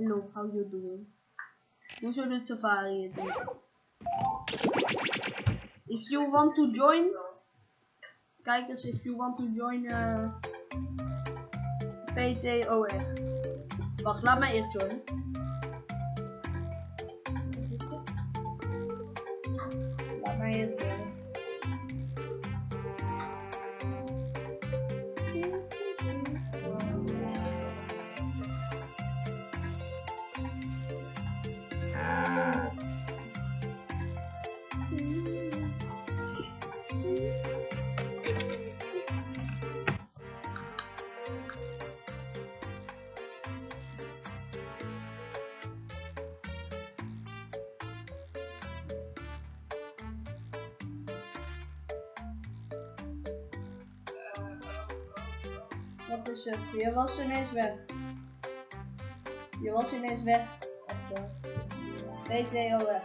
Hello, how you doing? Hoezo doet Safari het niet? If you want to join, kijkers, if you want to join PTOR. Wacht, laat mij eerst joinen. Laat mij eerst joinen. Wat is het? Je was ineens weg. Je was ineens weg. PTOR.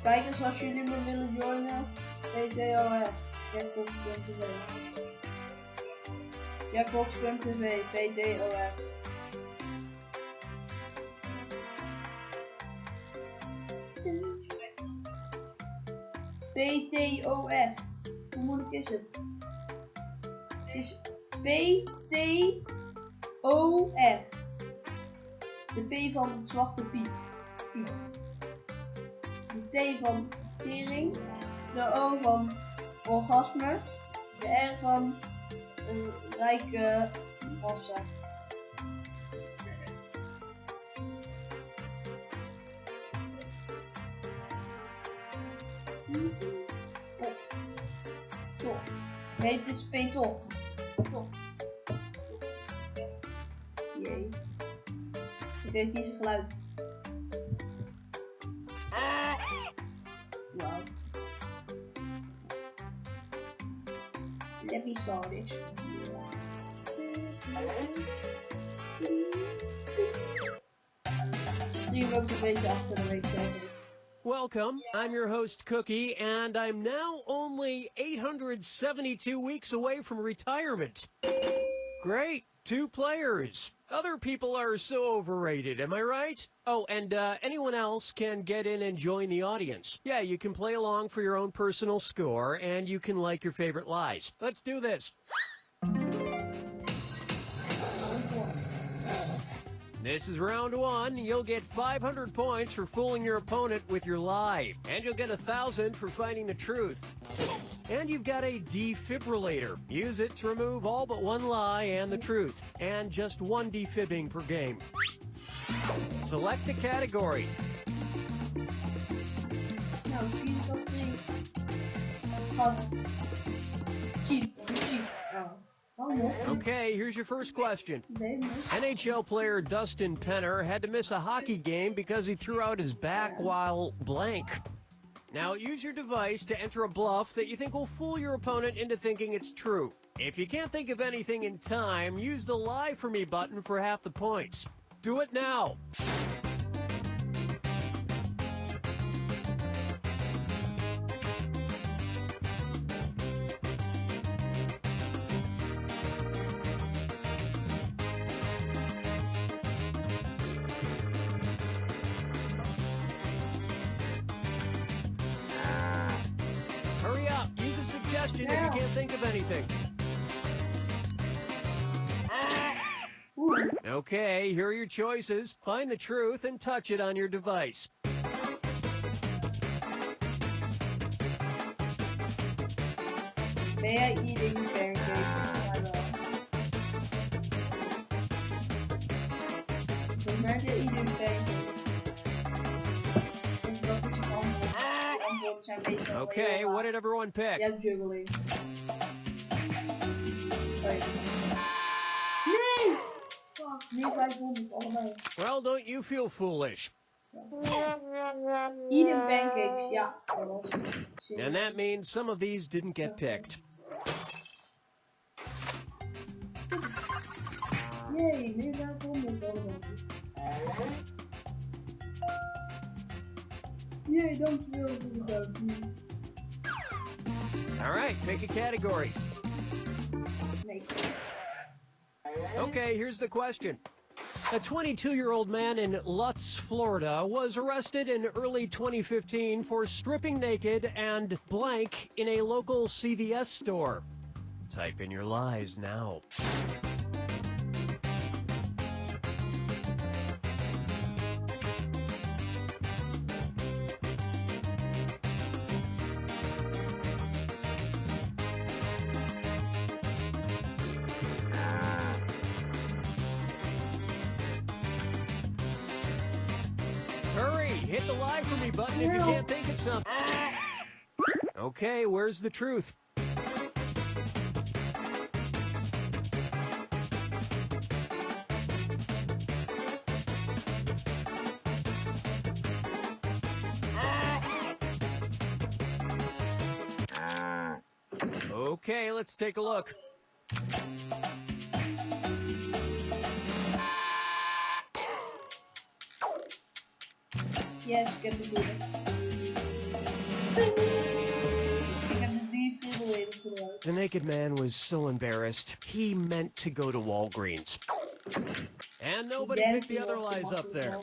Kijkers, als jullie me willen joinen, PTOR. Jackbox.tv. Jackbox.tv. PTOR. PTOR. Hoe moeilijk is het? Het is PTOR. De P van Zwarte Piet. De T van tering. De O van orgasme. De R van rijke massa. Toch. Nee, het is P toch. Toch. Jee. Ik denk niet zijn geluid. Wow. Let me start this. Stream loopt een beetje achter de week zelf. Welcome, I'm your host Cookie, and I'm now only 872 weeks away from retirement. Great, 2 players. Other people are so overrated, am I right? Oh, and anyone else can get in and join the audience. Yeah, you can play along for your own personal score, and you can like your favorite lies. Let's do this. This is round 1. You'll get 500 points for fooling your opponent with your lie. And you'll get 1,000 for finding the truth. And you've got a defibrillator. Use it to remove all but 1 lie and the truth. And just 1 defibbing per game. Select a category. Okay, here's your first question. NHL player Dustin Penner had to miss a hockey game because he threw out his back while blank. Now use your device to enter a bluff that you think will fool your opponent into thinking it's true. If you can't think of anything in time, use the Lie For Me button for half the points. Do it now. Hurry up, use a suggestion if you can't think of anything. Okay, here are your choices. Find the truth and touch it on your device. Ben jij eating pancakes? Volgens mij ben je eating pancakes. Dat is een antwoord. De antwoorden zijn meestal Okay, what did everyone pick? Je hebt juggling. Nee! Fuck, niet 500 allebei. Well, don't you feel foolish? Eating pancakes, ja. Dat was het. And that means some of these didn't get picked. Yay, nu 500 allebei. Yay, dankjewel voor de duimpje. Alright, pick a category. Nee. Okay, here's the question. A 22-year-old man in Lutz, Florida, was arrested in early 2015 for stripping naked and blank in a local CVS store. Type in your lies now. Hurry, hit the lie for me button if you can't think of something. Okay, where's the truth? Okay, let's take a look. Yes, ik heb het goed. Ik heb de defibrillator gebruikt. The naked man was so embarrassed, he meant to go to Walgreens. And nobody picked the other lies up there.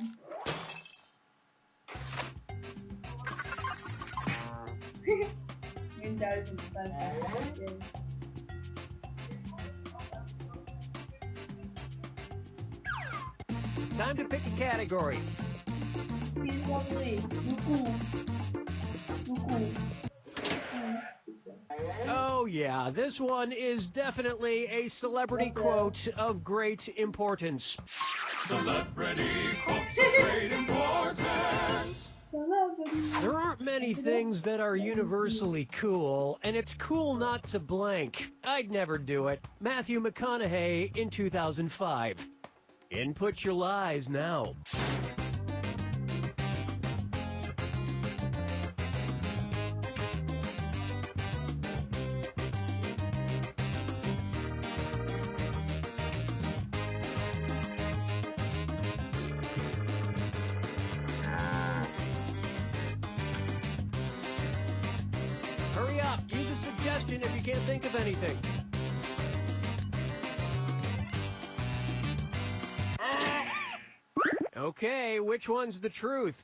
In 1050. Time to pick a category. Oh yeah, this one is definitely a celebrity quote of great importance. Celebrity quotes of great importance. There aren't many things that are universally cool, and it's cool not to blank. I'd never do it. Matthew McConaughey in 2005. Input your lies now. Hurry up, use a suggestion if you can't think of anything. Okay, which one's the truth?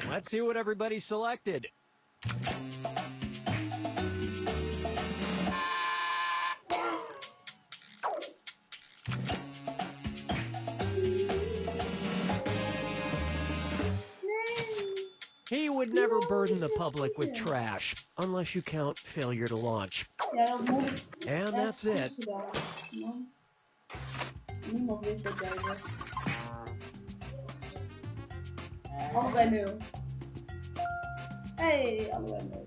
Let's see what everybody selected. He would never burden the public with trash, unless you count failure to launch. And that's it. Niemand wist dat jij was. Allebei nul. Hey, allebei nul.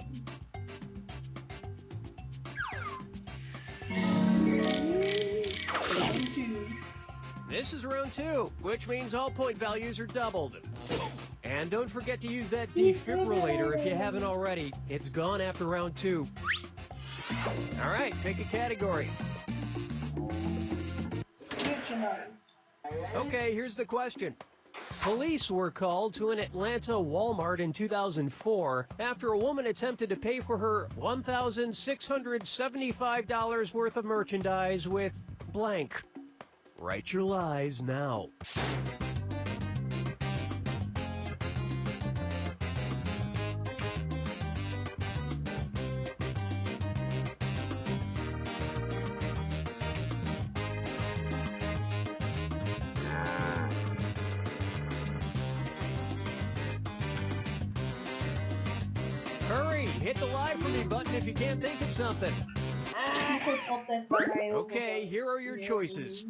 This is round 2, which means all point values are doubled. And don't forget to use that defibrillator if you haven't already. It's gone after round 2. All right, pick a category. Okay, here's the question. Police were called to an Atlanta Walmart in 2004 after a woman attempted to pay for her $1,675 worth of merchandise with blank. Write your lies now. Hurry, hit the lie for me button if you can't think of something. Okay, here are your choices.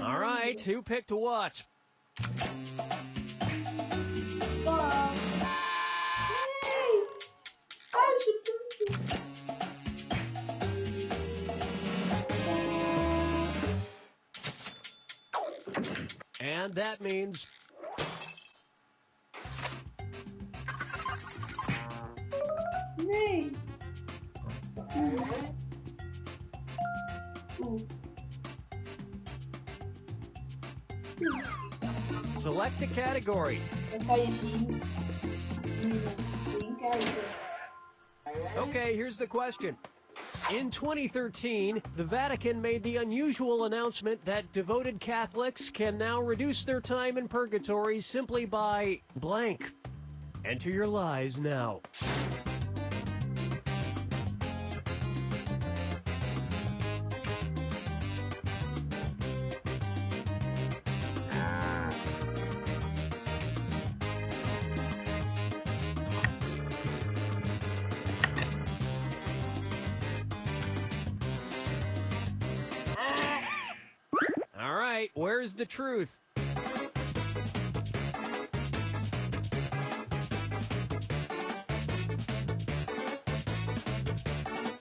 All right, who picked what? Nee! 1000 punten! And that means Nee! Oeh. select a category. Dan kan je zien. Zien kijken. Okay, here's the question. In 2013, the Vatican made the unusual announcement that devoted Catholics can now reduce their time in purgatory simply by blank. Enter your lies now. All right, where's the truth?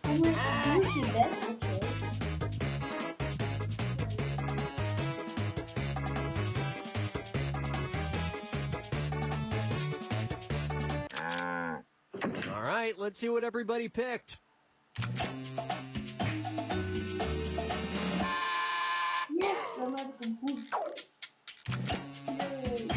Hoe is je best of zo? All right, let's see what everybody picked. Yes, dan heb ik hem goed. Yay.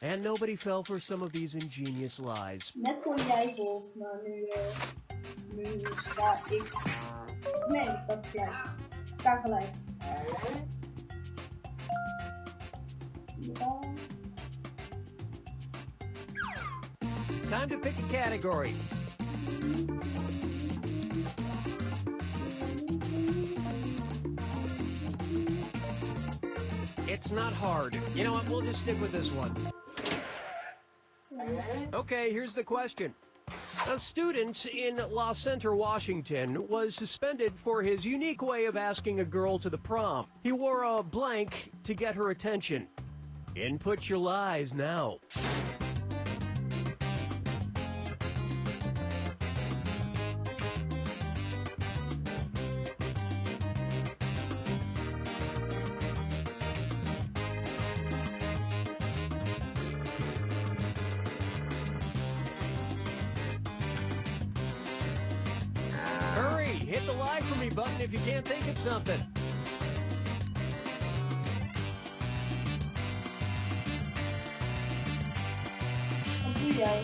And nobody fell for some of these ingenious lies. Net zoals jij volgt, maar nu sta ik. Nee, ik sta gelijk. Ik sta gelijk. Ja. Time to pick a category. It's not hard. You know what? We'll just stick with this one. Okay, here's the question. A student in La Center, Washington, was suspended for his unique way of asking a girl to the prom. He wore a blank to get her attention. Input your lies now. Hurry, hit the lie for me button if you can't think of something. Wat doe jij?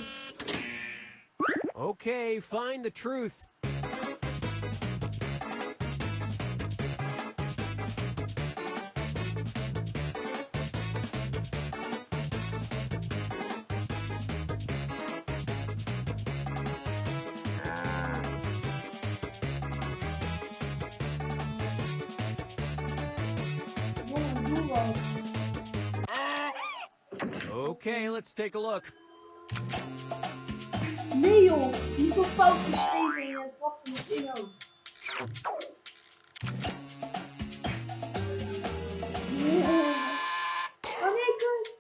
Okay, find the truth. Doe wat. Okay, let's take a look. Nee joh, die is toch fout geschreven en je trapt hem in ook. Oh nee, kut.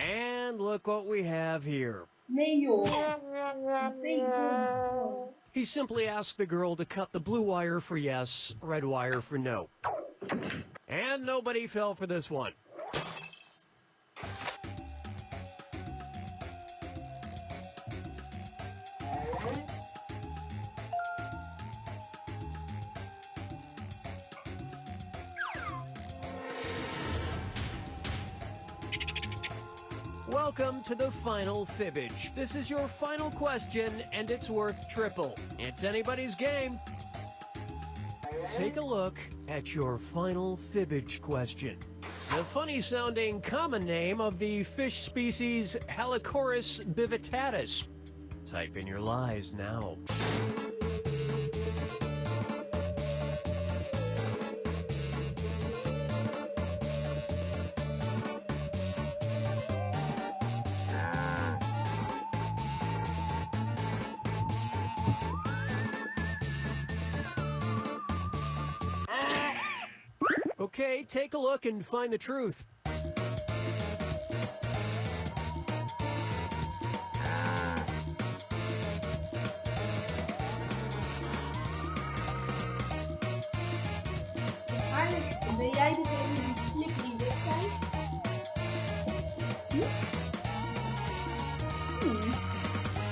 And look what we have here. Nee joh. Nee, He simply asked the girl to cut the blue wire for yes, red wire for no. And nobody fell for this one. Welcome to the final fibbage. This is your final question, and it's worth triple. It's anybody's game. Take a look at your final fibbage question. The funny-sounding common name of the fish species Halichoris bivitatus. Type in your lies now. Okay, take a look and find the truth. Waarschijnlijk ben jij degene die slippery wit zijn.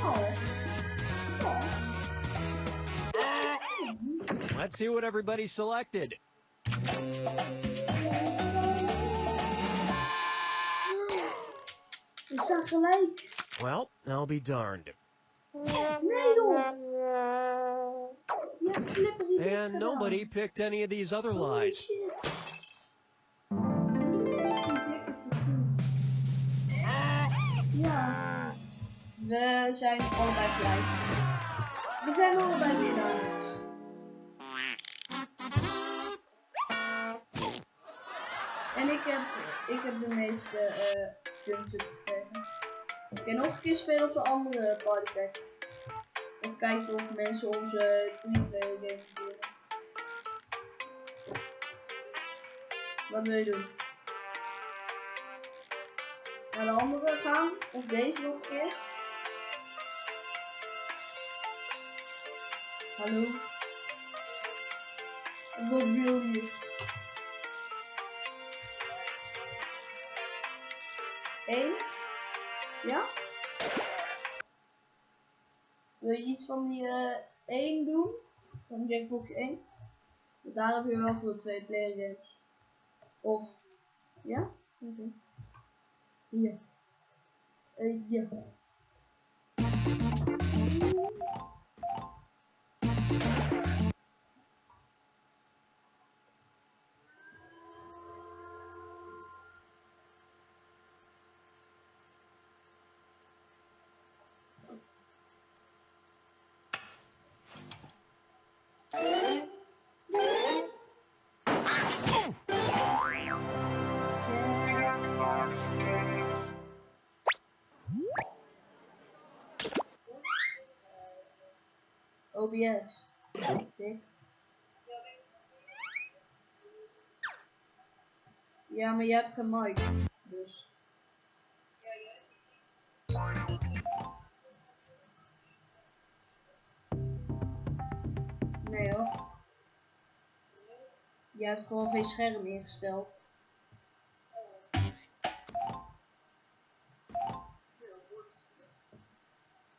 Oh. Let's see what everybody selected. We staan gelijk. Well, I'll be darned. Nee joh. Je hebt slippery wit And nobody picked any of these other lies. Ja. We zijn allebei gelijk. We zijn allebei winnaars. En ik heb de meeste punten gekregen. Ik kan nog een keer spelen op de andere partypack. Of kijken of mensen onze 3-player game willen. Wat wil je doen? Naar de andere gaan? Of deze nog een keer? Hallo? Wat wil je? Eén? Ja? Wil je iets van die 1 doen? Van Jackbox 1? Want daar heb je wel veel 2-player games. Of? Ja? Oké. Hier. Ja. OBS. Oké. Ja, maar je hebt geen mic. Dus. Nee hoor. Je hebt gewoon geen scherm ingesteld.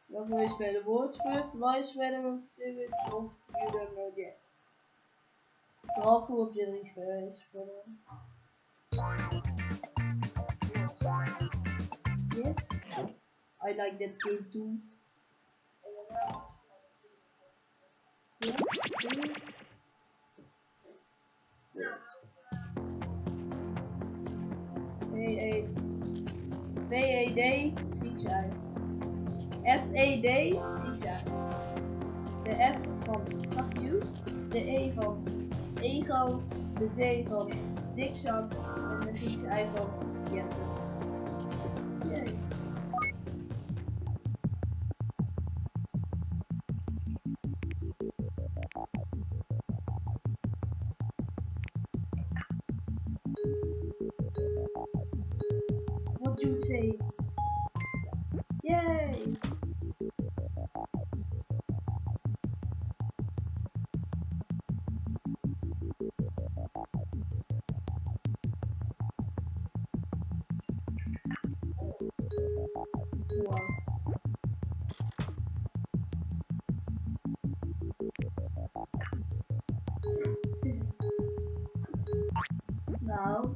Wat wil je spelen? Woordspurt, Wijswedden, Physics of You Don't Know Yet? Vooral voor op je 3 spelen. Yeah. I like that game too. Yeah. VED, Grieks uit. FED, Grieks uit. De F van fuck you, de E van ego, de D van dikzak en de Griekse I van jette. Yay. What you say? Yay! Wow. Nou.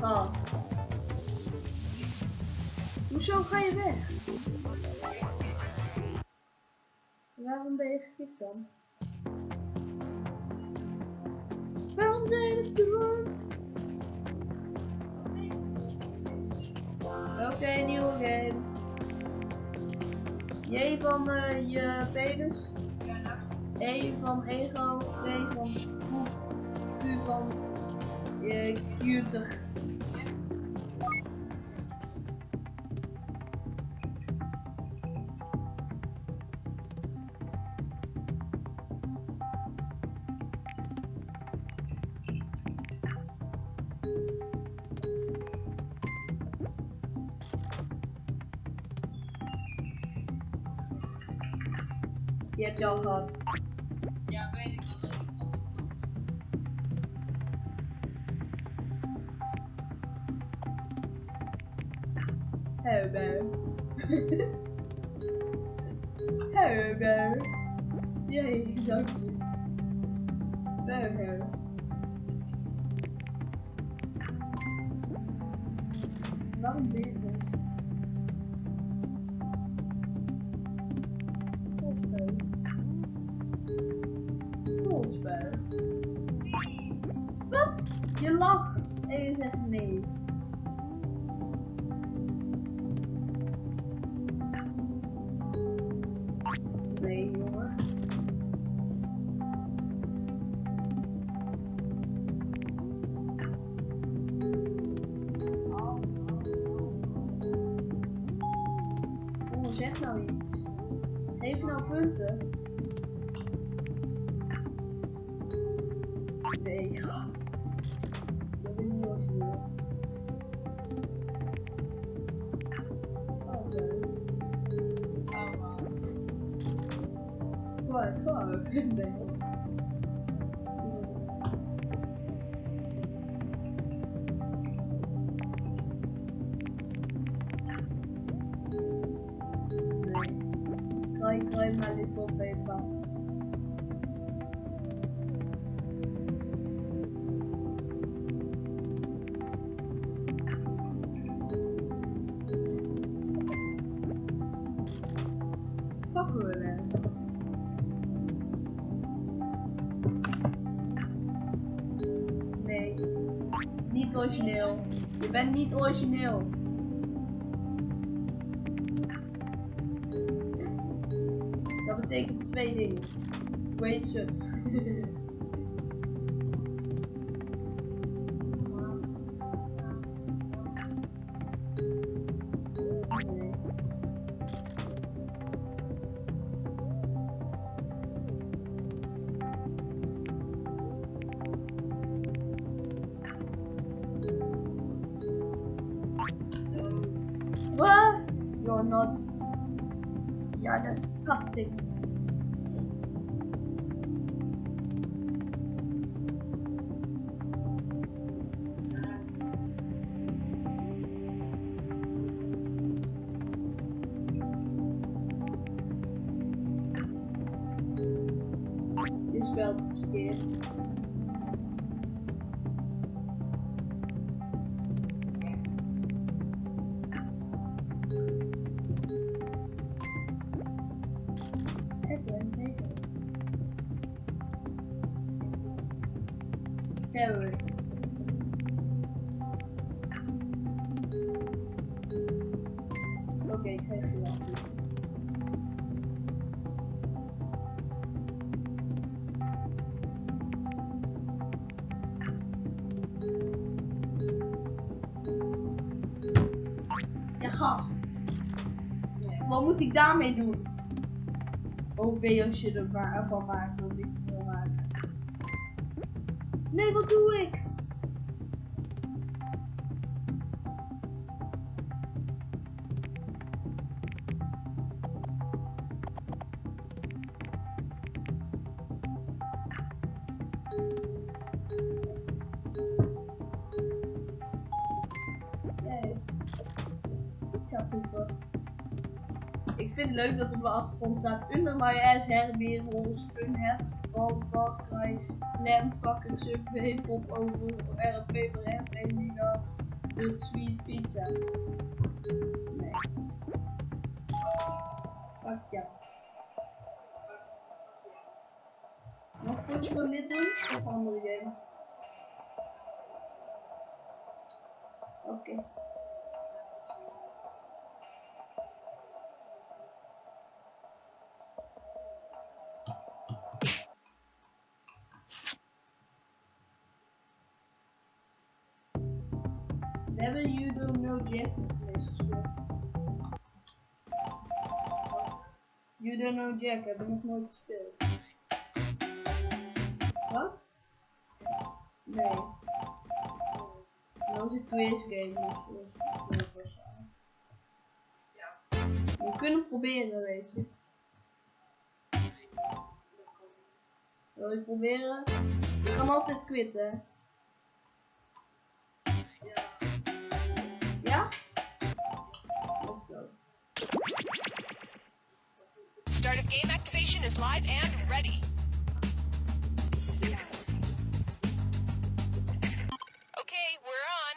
Gast. Hoezo ga je weg? Waarom ben je gekikt dan? Waarom zijn je het doen? Oké, nieuwe game. J van je penis. E van ego. B van poep. Q van je cuter. Die heb je al gehad. Ja, weet ik wel. Hobo. Hobo. Jee, dank je. Boho. Waarom dit? Wat? Je lacht en je zegt nee. Nee, jongen. Jongen, zeg nou iets. Geef nou punten. Nee, gast. Dat is niet origineel. Oké. Wat? Nee. Gooi maar dit op even. Pakken we hem. Nee. Niet origineel. Je bent niet origineel. Dat betekent twee dingen. Wees up. What? You're not. You're disgusting. Je spelt het verkeerd. Terrorist. Oké, ik geef je wel. Ja, gast. Wat moet ik daarmee doen? OP als je ervan maakt wat ik wil maken. Nee, wat doe ik? Nee. Pizza poepen. Ik vind het leuk dat op de achtergrond staat Under my ass, Herbie, Rolls, Funhead, Bal, Valkrij, Land, Fucker, Subway, Pop, Over, RP, Brand, Elina, Doe sweet pizza. Nee. Fuck ja. Nog een potje van dit doen? Of andere game? Oké. We hebben You Don't Know Jack gespeeld. You Don't Know Jack heb ik nog nooit gespeeld. Wat? Nee. Dat is een quiz game, dus we kunnen het proberen, weet je. Wil je proberen? Je kan altijd quitten. Ja? Let's go. Start of game activation is live and ready. Okay, we're on.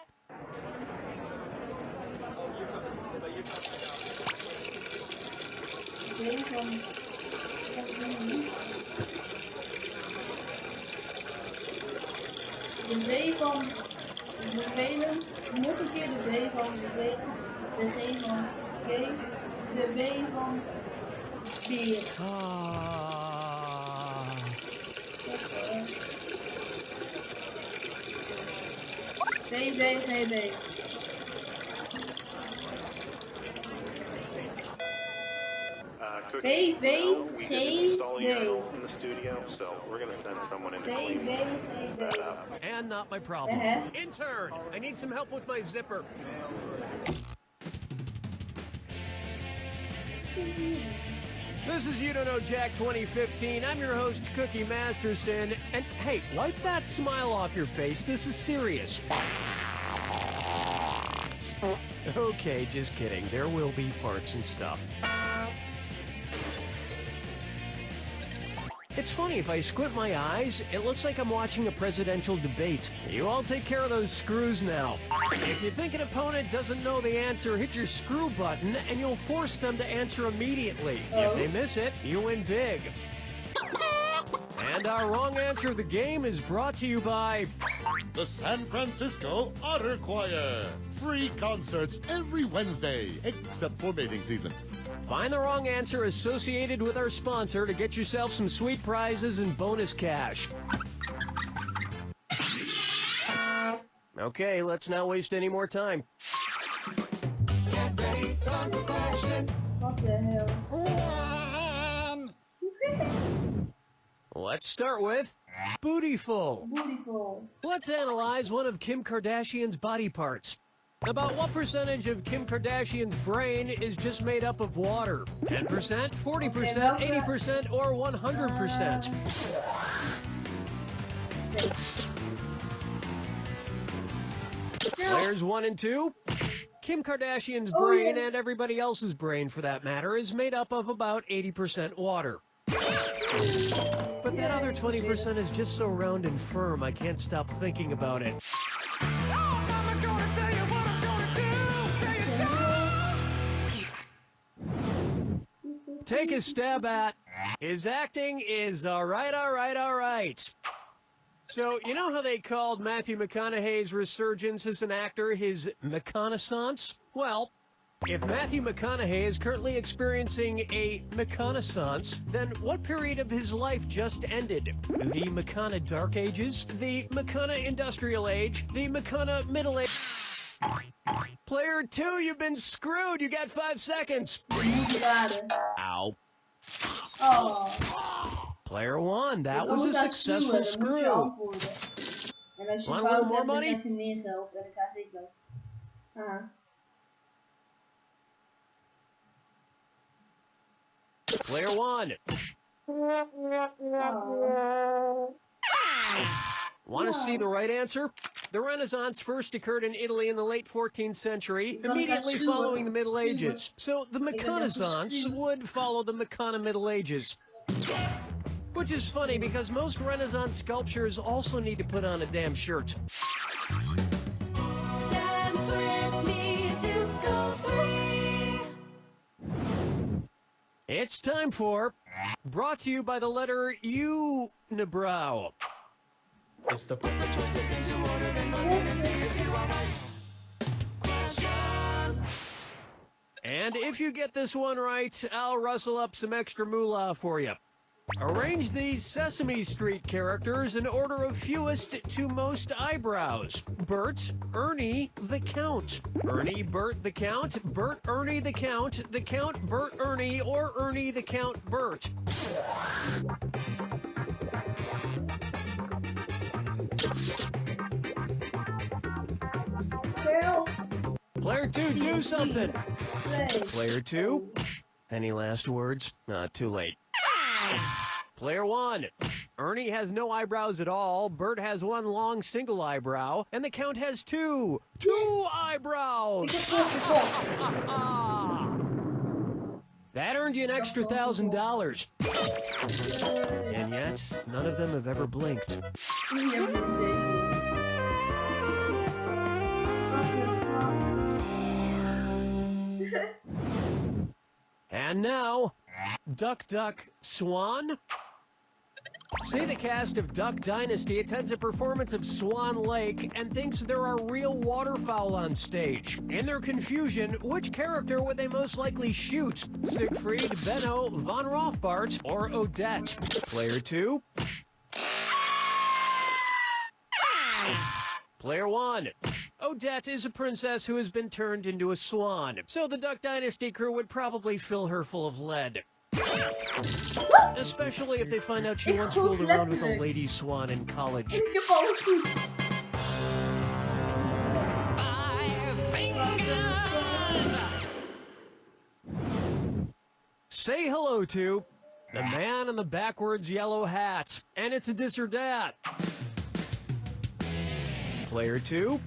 De B van vervelend, nog een keer de B van vervelend, de G van gay, de B van beer. B, B, G, B. B, B, G, B. B, B, G, B. And not my problem. Intern, I need some help with my zipper. This is You Don't Know Jack 2015. I'm your host, Cookie Masterson. And hey, wipe that smile off your face. This is serious. Okay, just kidding. There will be farts and stuff. It's funny, if I squint my eyes, it looks like I'm watching a presidential debate. You all take care of those screws now. If you think an opponent doesn't know the answer, hit your screw button and you'll force them to answer immediately. If they miss it, you win big. And our wrong answer of the game is brought to you by the San Francisco Otter Choir. Free concerts every Wednesday, except for mating season. Find the wrong answer associated with our sponsor to get yourself some sweet prizes and bonus cash. Okay, let's not waste any more time. Get ready, time for question. What the hell? Let's start with Bootyful. Bootyful. Let's analyze one of Kim Kardashian's body parts. About what percentage of Kim Kardashian's brain is just made up of water? 10%, 40%, 80%, or 100%? Players 1 and 2. Kim Kardashian's brain, and everybody else's brain for that matter, is made up of about 80% water. But that other 20% is just so round and firm, I can't stop thinking about it. Take a stab at. His acting is alright. So, you know how they called Matthew McConaughey's resurgence as an actor his McConaissance? Well, if Matthew McConaughey is currently experiencing a McConaissance, then what period of his life just ended? The McCona Dark Ages? The McCona Industrial Age? The McCona Middle Age? Player 2, you've been screwed. You got 5 seconds. Ow. Oh. Player 1, that was a successful screw. Want a little more money? Player 1. Want to see the right answer? The Renaissance first occurred in Italy in the late 14th century, immediately following the Middle Ages. So the McConaissance would follow the McCona Middle Ages. Which is funny because most Renaissance sculptures also need to put on a damn shirt. Dance It's time for Brought to you by the letter Unibrow. It's the put the choices into order, then buzz in and see if you are right. Question. And if you get this one right, I'll rustle up some extra moolah for you. Arrange these Sesame Street characters in order of fewest to most eyebrows. Bert, Ernie, the Count. Ernie, Bert, the Count. Bert, Ernie, the Count. The Count, Bert, Ernie, or Ernie, the Count, Bert. Girl. Player 2, do something. Play. Player 2, any last words? Not too late. Player 1, Ernie has no eyebrows at all, Bert has one long single eyebrow, and the Count has two eyebrows! Ik heb goed. That earned you an extra $1,000. And yet, none of them have ever blinked. And now, Duck Duck Swan? Say the cast of Duck Dynasty attends a performance of Swan Lake and thinks there are real waterfowl on stage. In their confusion, which character would they most likely shoot? Siegfried, Benno, Von Rothbart, or Odette? Player 2? Player 1. Odette is a princess who has been turned into a swan, so the Duck Dynasty crew would probably fill her full of lead. Especially if they find out she Ik once goed fooled around with a letterlijk. lady swan in college. Ik heb alles goed. Say hello to the man in the backwards yellow hat, and it's a dis or dat. Player 2?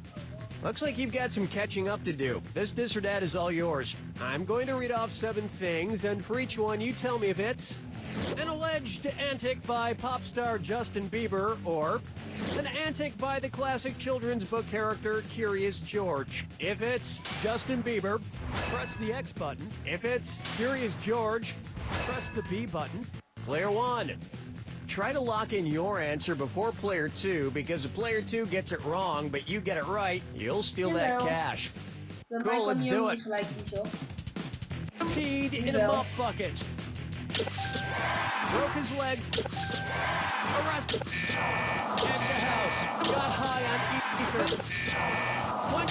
Looks like you've got some catching up to do. This dis or dat is all yours. I'm going to read off 7 things, and for each one you tell me if it's an alleged antic by pop star Justin Bieber, or an antic by the classic children's book character Curious George. If it's Justin Bieber, press the X button. If it's Curious George, press the B button. Player 1. Try to lock in your answer before player 2, because if player 2 gets it wrong, but you get it right, you'll steal that Jawel. cash. Bij mij Cool, kan let's die do ook it. niet gelijk kiezen. Peed in a Jawel. mop bucket. Broke his leg. Arrested. At the house. Got high on ether. What?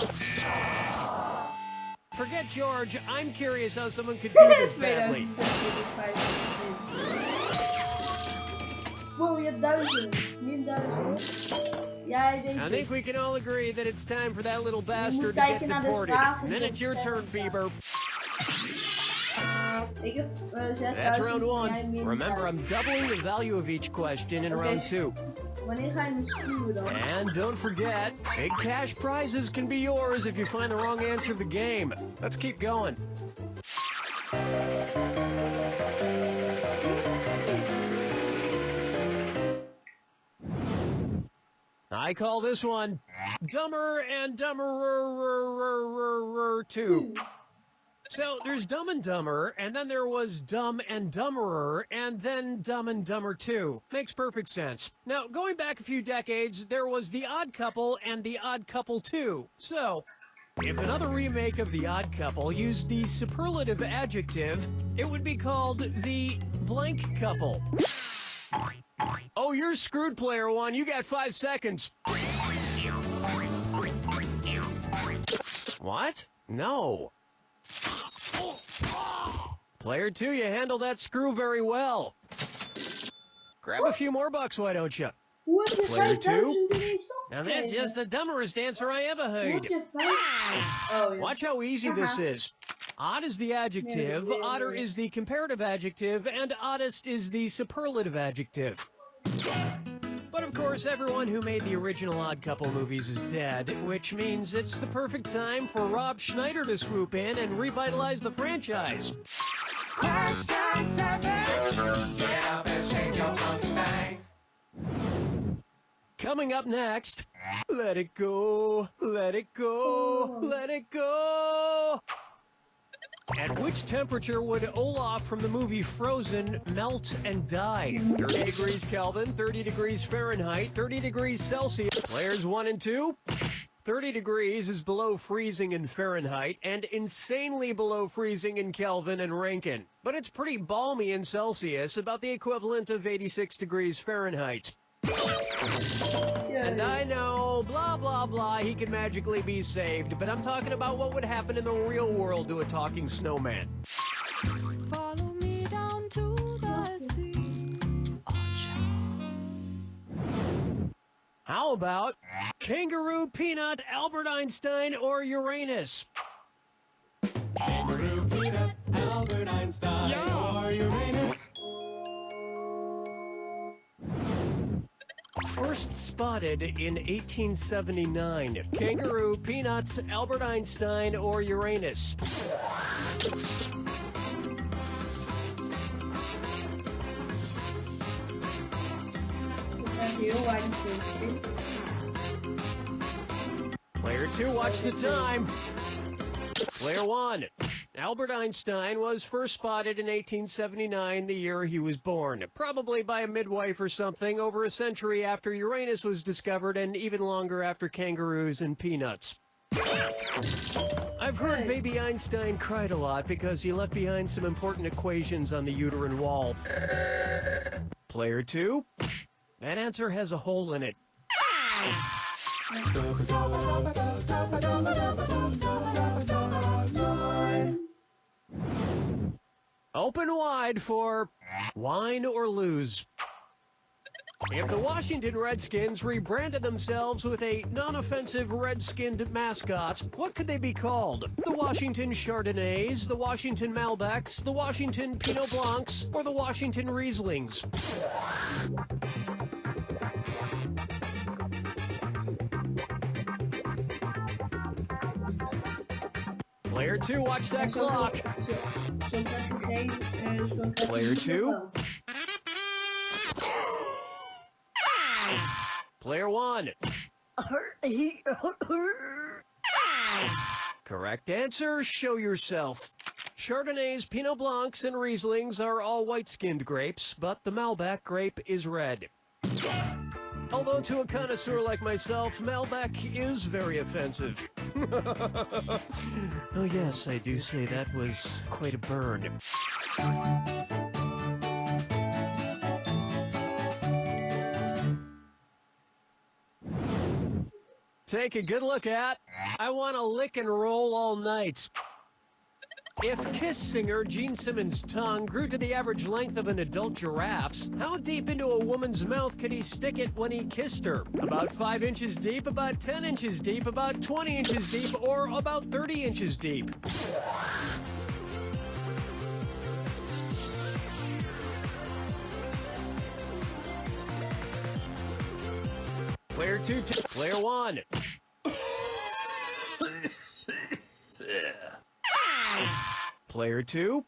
Forget George. I'm curious how someone could do this badly. 2026. Wow, je hebt 1000. Min 1000. Ja, hij deed I think we can all agree that it's time for that little bastard to kijken get naar de deported. vragen And then die it's your op turn, scherm Bieber. Ik heb 6000. That's round jij 1. min Remember, 1000. I'm doubling the value of each question in Oké, round 2. Wanneer ga je me sturen dan? And don't forget, big cash prizes can be yours if you find the wrong answer of the game. Let's keep going. I call this one Dumber and Dumberer 2. So there's Dumb and Dumber, and then there was Dumb and Dumberer, and then Dumb and Dumber 2. Makes perfect sense. Now, going back a few decades, there was The Odd Couple and The Odd Couple 2. So, if another remake of The Odd Couple used the superlative adjective, it would be called The Blank Couple. Oh, you're screwed, player 1. You got 5 seconds. What? No. Player 2, you handle that screw very well. Grab a few more bucks, why don't you? Hoe heb je Player 5000 2? erin stop? Now that's just the dumberest answer I ever Hoe heb heard. je 5? Oh, ja. Watch how easy this is. Odd is the adjective, odder is the comparative adjective, and oddest is the superlative adjective. But of course, everyone who made the original Odd Couple movies is dead, which means it's the perfect time for Rob Schneider to swoop in and revitalize the franchise. Question 7. Get up and shake your monkey bang. Coming up next, let it go, let it go, let it go. At which temperature would Olaf from the movie Frozen melt and die? 30 degrees Kelvin, 30 degrees Fahrenheit, 30 degrees Celsius. Players 1 and 2. 30 degrees is below freezing in Fahrenheit and insanely below freezing in Kelvin and Rankine. But it's pretty balmy in Celsius, about the equivalent of 86 degrees Fahrenheit. And I know, blah, blah, blah, he could magically be saved, but I'm talking about what would happen in the real world to a talking snowman. Follow me down to the sea. How about kangaroo, peanut, Albert Einstein, or Uranus? Kangaroo, peanut, Albert Einstein, or Uranus. First spotted in 1879. Kangaroo, peanuts, Albert Einstein, or Uranus? Player 2, watch the time. Player 1. Albert Einstein was first spotted in 1879, the year he was born. Probably by a midwife or something, over a century after Uranus was discovered and even longer after kangaroos and peanuts. I've heard baby Einstein cried a lot because he left behind some important equations on the uterine wall. Player 2. That answer has a hole in it. Open wide for wine or lose. If the Washington Redskins rebranded themselves with a non-offensive red-skinned mascot, what could they be called? The Washington Chardonnays, the Washington Malbecs, the Washington Pinot Blancs, or the Washington Rieslings? Player 2, watch that clock. Player 2. Player 1. Correct answer, show yourself. Chardonnays, Pinot Blancs, and Rieslings are all white-skinned grapes, but the Malbec grape is red. Although to a connoisseur like myself, Malbec is very offensive. Oh yes, I do say that was quite a burn. Take a good look at I Want to Lick and Roll All Night. If Kiss singer Gene Simmons' tongue grew to the average length of an adult giraffe's, how deep into a woman's mouth could he stick it when he kissed her? About 5 inches deep, about 10 inches deep, about 20 inches deep, or about 30 inches deep? Player 2, Player 1. Player 2.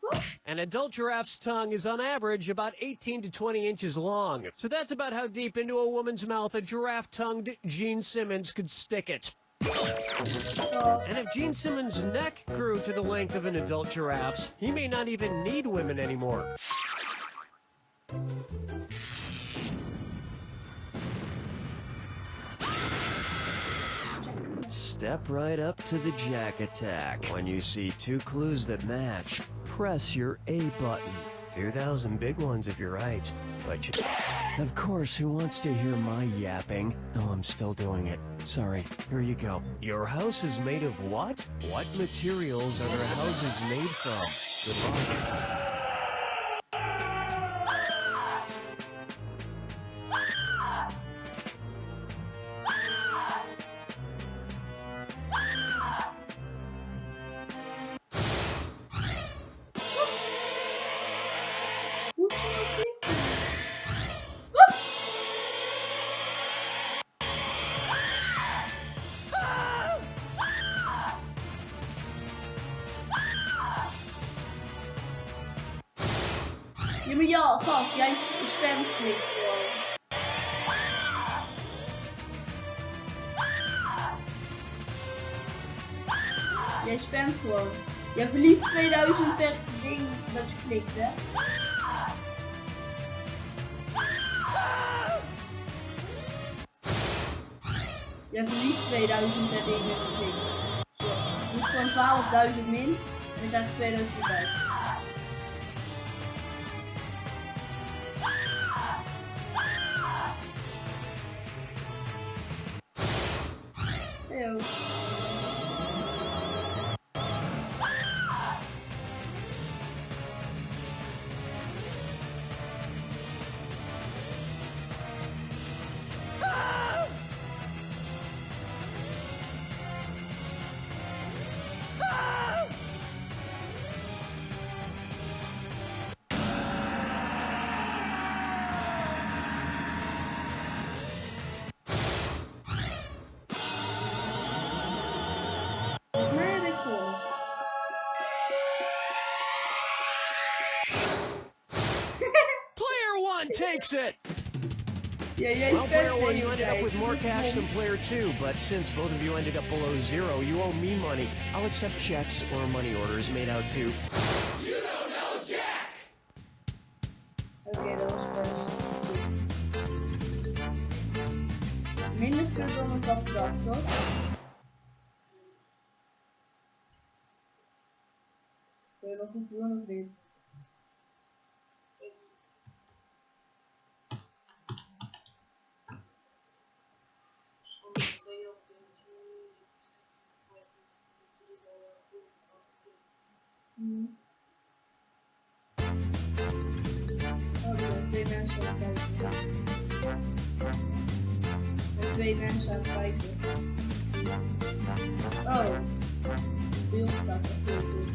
An adult giraffe's tongue is on average about 18 to 20 inches long. So that's about how deep into a woman's mouth a giraffe-tongued Gene Simmons could stick it. And if Gene Simmons' neck grew to the length of an adult giraffe's, he may not even need women anymore. Step right up to the Jack Attack. When you see 2 clues that match, press your A button. 2,000 big ones if you're right. But of course, who wants to hear my yapping? Oh, I'm still doing it. Sorry. Here you go. Your house is made of what? What materials are their houses made from? Good luck. Ja, maar ja, gast, jij spamt niet gewoon. Jij spamt gewoon. Je verliest 2000 per ding dat je klikt, hè? Je verliest 2000 per ding dat je klikt. Zo. Je doet gewoon 12.000 min en dan krijg je 2000 erbij. Heyo. Player 1 takes it! Ja, jij Well, player speelt 1, you ended up deze with more tijd. cash than player 2, but since both of you ended up below 0, you owe me money. I'll accept checks or money orders made out to... You don't know Jack! Oké, dat was best. Minder kut dan ik had gedacht, toch? Wil je nog iets doen of niet? Oh, er zijn 2 mensen aan het kijken. Er zijn 2 mensen aan het kijken. Oh. Het beeld staat echt heel goed.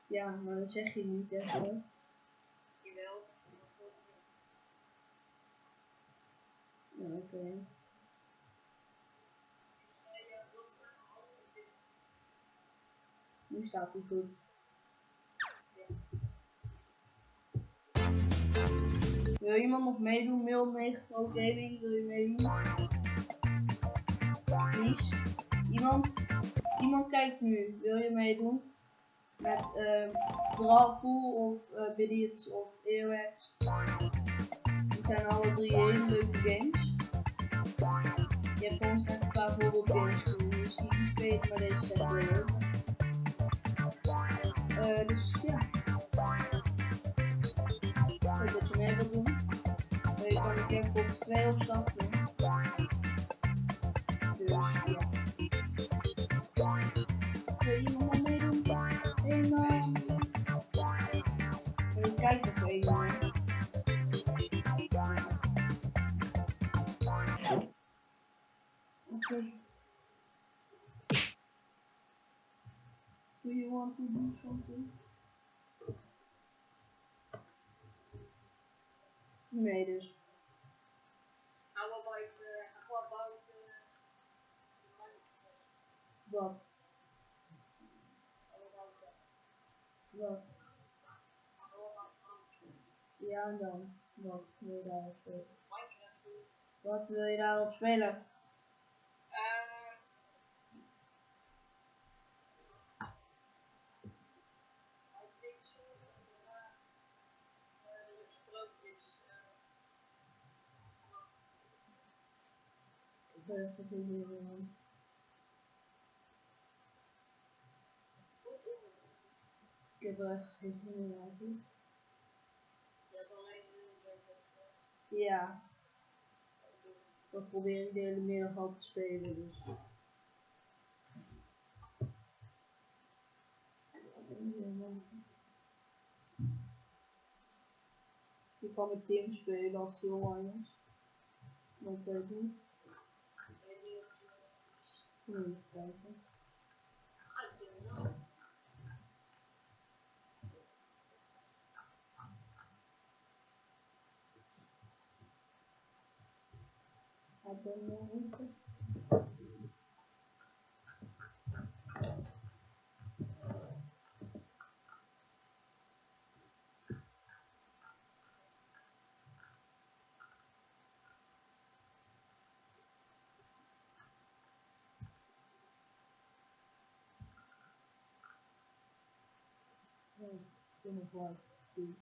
Ja, maar dat zeg je niet echt hoor. Jawel. Ja, oké. Nu staat hij goed. Wil iemand nog meedoen? Mail 9 Pro Gaming, wil je meedoen? Please. Iemand kijkt nu. Wil je meedoen? Met Full of Bidiots of Earwax. Die zijn alle 3 hele leuke games. Je hebt ons net een paar voorbeeldgames voor je Steam spelen, maar deze zijn heel leuk. Dus ja. Leuk dat je mee wilt doen. Je kan de Jackbox 2 opstarten. Dus ja. Wil je iemand nog meedoen? Helemaal. Even kijken of één. Oké. Do you want to do something? Nee dus. How about Wat? Wat? Ja en dan? Wat wil je daarop spelen? Minecraft doen? Wat wil je daarop spelen? Ik denk zo sprookjes. Ik ben even geen zin in. Ik heb er echt geen zin in eigenlijk. Je hebt alleen een Ja. Dat probeer ik de hele middag al te spelen dus. Je kan met Tim spelen als hij online is. Maar ik weet niet. Even kijken. Ik ben niet. Hey, 24.